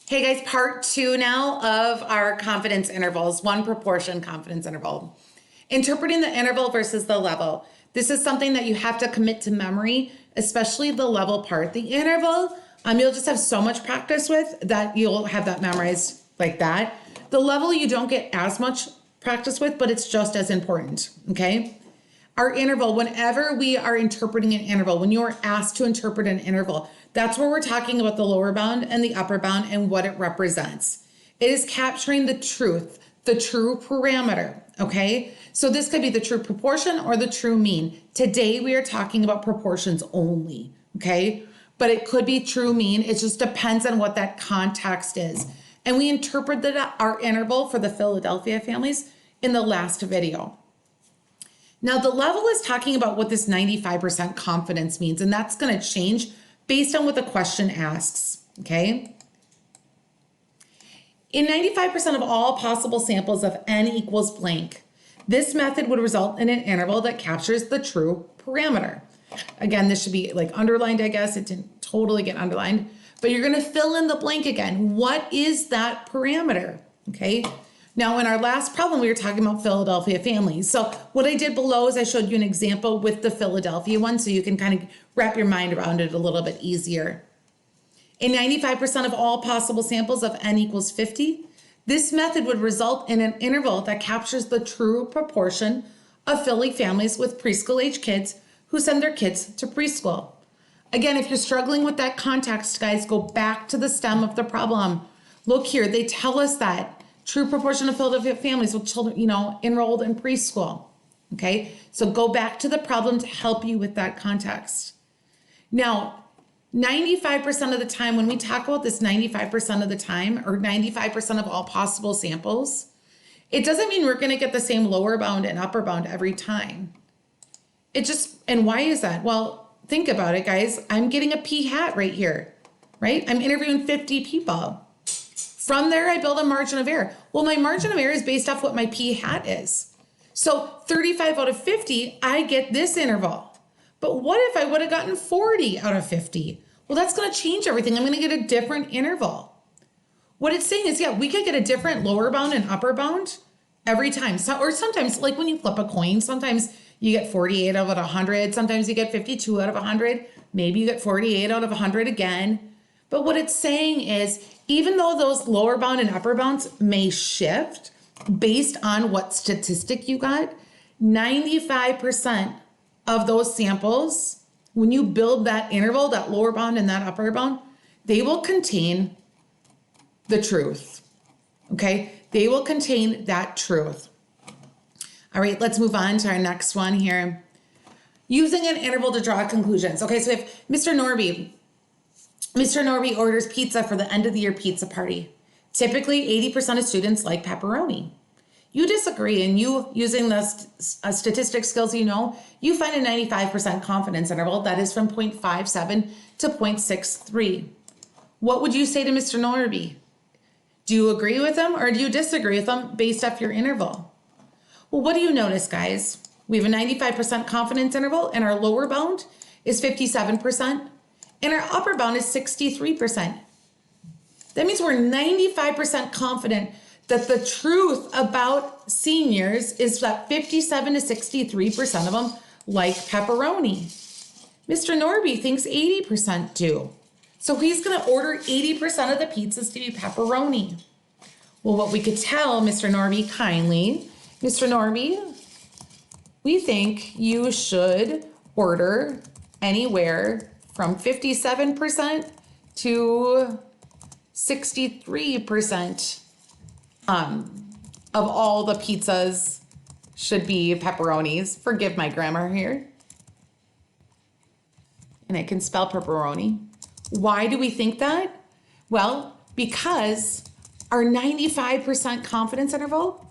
Hey guys, part 2 now of our confidence intervals, one proportion confidence interval. Interpreting the interval versus the level. This is something that you have to commit to memory, especially the level part. The interval, you'll just have so much practice with that you'll have that memorized like that. The level you don't get as much practice with, but it's just as important, okay? Our interval, whenever we are interpreting an interval, when you are asked to interpret an interval, that's where we're talking about the lower bound and the upper bound and what it represents. It is capturing the truth, the true parameter, okay? So this could be the true proportion or the true mean. Today we are talking about proportions only, okay? But it could be true mean. It just depends on what that context is. And we interpreted our interval for the Philadelphia families in the last video. Now the level is talking about what this 95% confidence means, and that's going to change based on what the question asks, okay? In 95% of all possible samples of n equals blank, this method would result in an interval that captures the true parameter. Again, this should be like underlined, I guess. It didn't totally get underlined, but you're going to fill in the blank again. What is that parameter, okay? Now, in our last problem, we were talking about Philadelphia families. So what I did below is I showed you an example with the Philadelphia one, so you can kind of wrap your mind around it a little bit easier. In 95% of all possible samples of n equals 50, this method would result in an interval that captures the true proportion of Philly families with preschool age kids who send their kids to preschool. Again, if you're struggling with that context, guys, go back to the stem of the problem. Look here, they tell us that true proportion of Philadelphia families with children, enrolled in preschool. Okay, so go back to the problem to help you with that context. Now, 95% of the time, when we talk about this 95% of the time, or 95% of all possible samples, it doesn't mean we're going to get the same lower bound and upper bound every time. And why is that? Well, think about it, guys. I'm getting a p hat right here, right? I'm interviewing 50 people. From there, I build a margin of error. Well, my margin of error is based off what my p hat is. So 35 out of 50, I get this interval. But what if I would have gotten 40 out of 50? Well, that's going to change everything. I'm going to get a different interval. What it's saying is, yeah, we could get a different lower bound and upper bound every time. So, or sometimes, like when you flip a coin, sometimes you get 48 out of 100. Sometimes you get 52 out of 100. Maybe you get 48 out of 100 again. But what it's saying is, even though those lower bound and upper bounds may shift based on what statistic you got, 95% of those samples, when you build that interval, that lower bound and that upper bound, they will contain the truth, okay? They will contain that truth. All right, let's move on to our next one here. Using an interval to draw conclusions. Okay, so if Mr. Norby orders pizza for the end of the year pizza party. Typically, 80% of students like pepperoni. You disagree, and you, using the statistic skills you find a 95% confidence interval that is from 0.57 to 0.63. What would you say to Mr. Norby? Do you agree with him or do you disagree with him based off your interval? Well, what do you notice, guys? We have a 95% confidence interval, and our lower bound is 57%. And our upper bound is 63%. That means we're 95% confident that the truth about seniors is that 57 to 63% of them like pepperoni. Mr. Norby thinks 80% do. So he's going to order 80% of the pizzas to be pepperoni. Well, what we could tell Mr. Norby kindly, Mr. Norby, we think you should order anywhere from 57% to 63% of all the pizzas should be pepperonis. Forgive my grammar here. And I can spell pepperoni. Why do we think that? Well, because our 95% confidence interval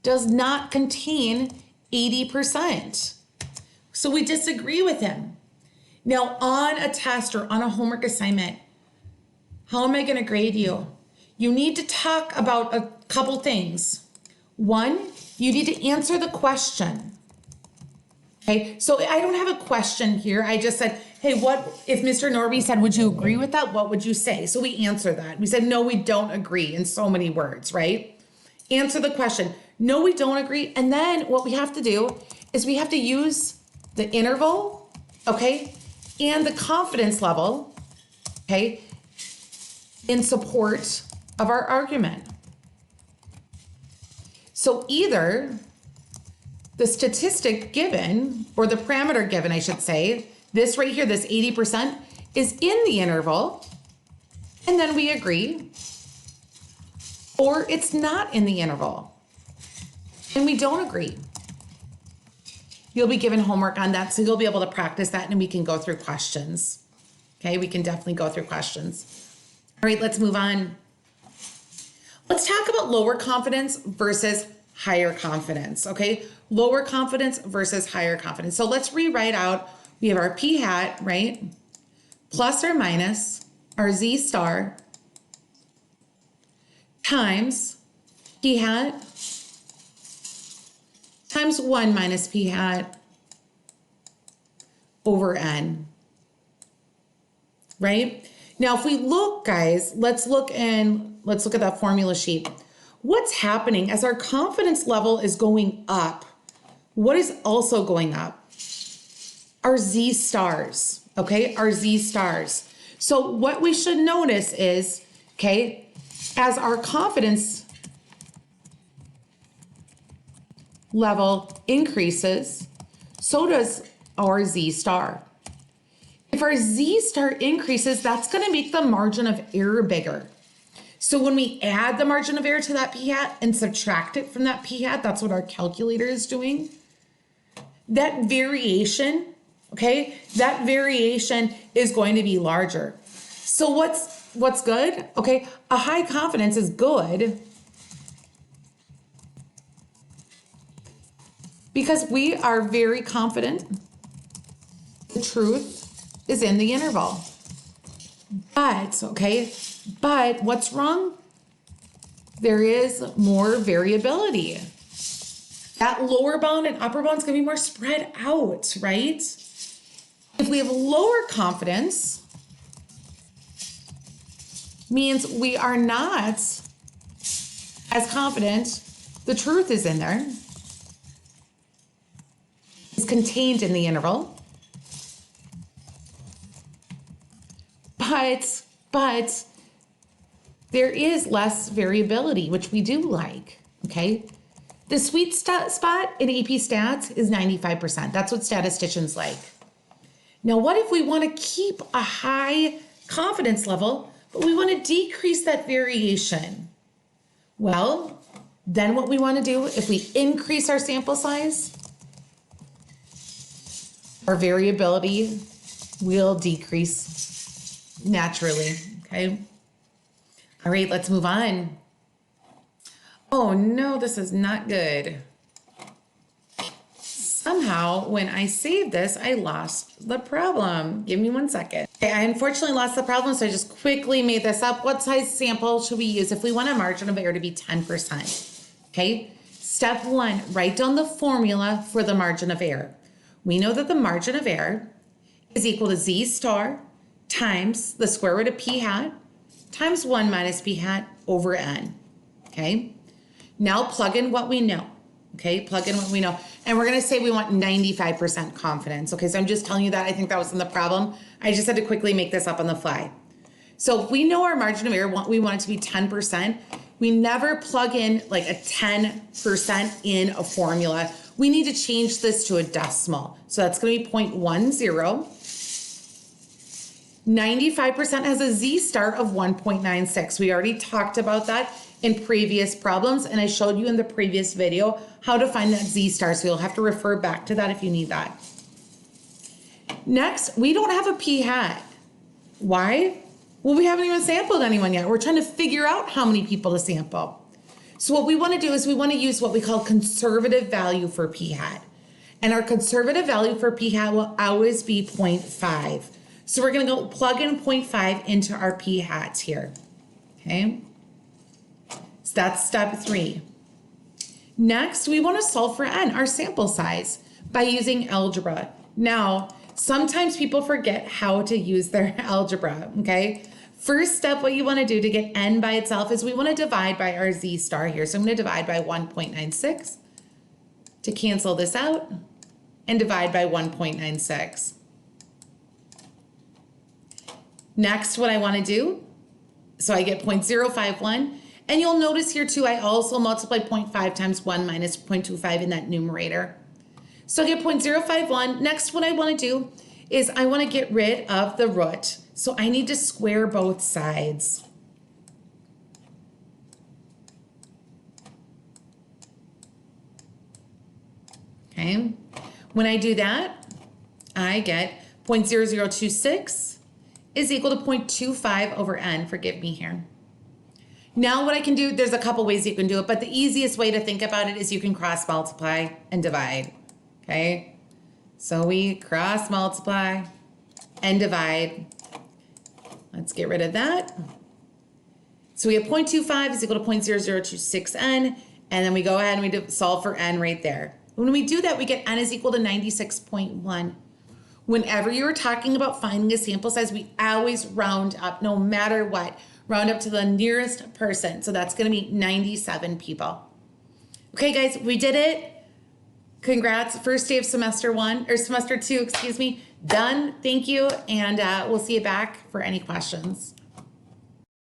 does not contain 80%. So we disagree with him. Now, on a test or on a homework assignment, how am I going to grade you? You need to talk about a couple things. One, you need to answer the question. Okay, so I don't have a question here. I just said, hey, what if Mr. Norby said, would you agree with that? What would you say? So we answer that. We said, no, we don't agree in so many words, right? Answer the question. No, we don't agree. And then what we have to do is we have to use the interval, okay, and the confidence level, okay, in support of our argument. So either the statistic given, or the parameter given, I should say, this right here, this 80% is in the interval, and then we agree, or it's not in the interval, and we don't agree. You'll be given homework on that, so you'll be able to practice that, and we can go through questions. Okay, we can definitely go through questions. All right, let's move on. Let's talk about lower confidence versus higher confidence, okay? Lower confidence versus higher confidence. So let's rewrite out, we have our p hat, right? Plus or minus our z star times p hat times 1 minus p hat over n, right? Now, if we look, guys, let's look at that formula sheet. What's happening as our confidence level is going up? What is also going up? Our z stars, okay? Our z stars. So what we should notice is, okay, as our confidence level increases, so does our z star. If our z star increases, that's going to make the margin of error bigger. So when we add the margin of error to that p hat and subtract it from that p hat, that's what our calculator is doing. That variation, okay, that variation is going to be larger. So what's good? Okay, a high confidence is good because we are very confident the truth is in the interval. But what's wrong? There is more variability. That lower bound and upper bound is going to be more spread out, right? If we have lower confidence, means we are not as confident the truth is in there. It's contained in the interval. But there is less variability, which we do like, okay? The sweet spot in AP Stats is 95%. That's what statisticians like. Now, what if we want to keep a high confidence level, but we want to decrease that variation? Well, then what we want to do, if we increase our sample size, our variability will decrease naturally, okay? All right, let's move on. Oh no, this is not good. Somehow, when I saved this, I lost the problem. Give me 1 second. Okay, I unfortunately lost the problem, so I just quickly made this up. What size sample should we use if we want a margin of error to be 10%? Okay, step 1, write down the formula for the margin of error. We know that the margin of error is equal to z star times the square root of p hat times 1 minus p hat over n, okay? Now plug in what we know, okay? Plug in what we know. And we're gonna say we want 95% confidence, okay? So I'm just telling you that. I think that was in the problem. I just had to quickly make this up on the fly. So if we know our margin of error, we want it to be 10%. We never plug in like a 10% in a formula. We need to change this to a decimal. So that's gonna be 0.10. 95% has a z star of 1.96. We already talked about that in previous problems, and I showed you in the previous video how to find that z star, so you'll have to refer back to that if you need that. Next, we don't have a p hat. Why? Well, we haven't even sampled anyone yet. We're trying to figure out how many people to sample. So what we want to do is we want to use what we call conservative value for p hat. And our conservative value for p hat will always be 0.5. So we're going to go plug in 0.5 into our p hats here, okay? So that's step 3. Next, we want to solve for n, our sample size, by using algebra. Now, Sometimes people forget how to use their algebra, okay? First step, what you want to do to get n by itself is we want to divide by our z star here. So I'm going to divide by 1.96 to cancel this out and divide by 1.96. Next, what I want to do, so I get 0.051, and you'll notice here too, I also multiply 0.5 times 1 minus 0.25 in that numerator. So I get 0.051. Next, what I want to do is I want to get rid of the root. So I need to square both sides. Okay. When I do that, I get 0.0026 is equal to 0.25 over n. Forgive me here. Now what I can do, there's a couple ways you can do it, but the easiest way to think about it is you can cross multiply and divide. Okay. So we cross multiply and divide. Let's get rid of that. So we have 0.25 is equal to 0.0026n, and then we go ahead and we solve for n right there. When we do that, we get n is equal to 96.1. Whenever you're talking about finding a sample size, we always round up, no matter what. Round up to the nearest person. So that's going to be 97 people. Okay, guys, we did it. Congrats. First day of semester 2, excuse me. Done. Thank you. And we'll see you back for any questions.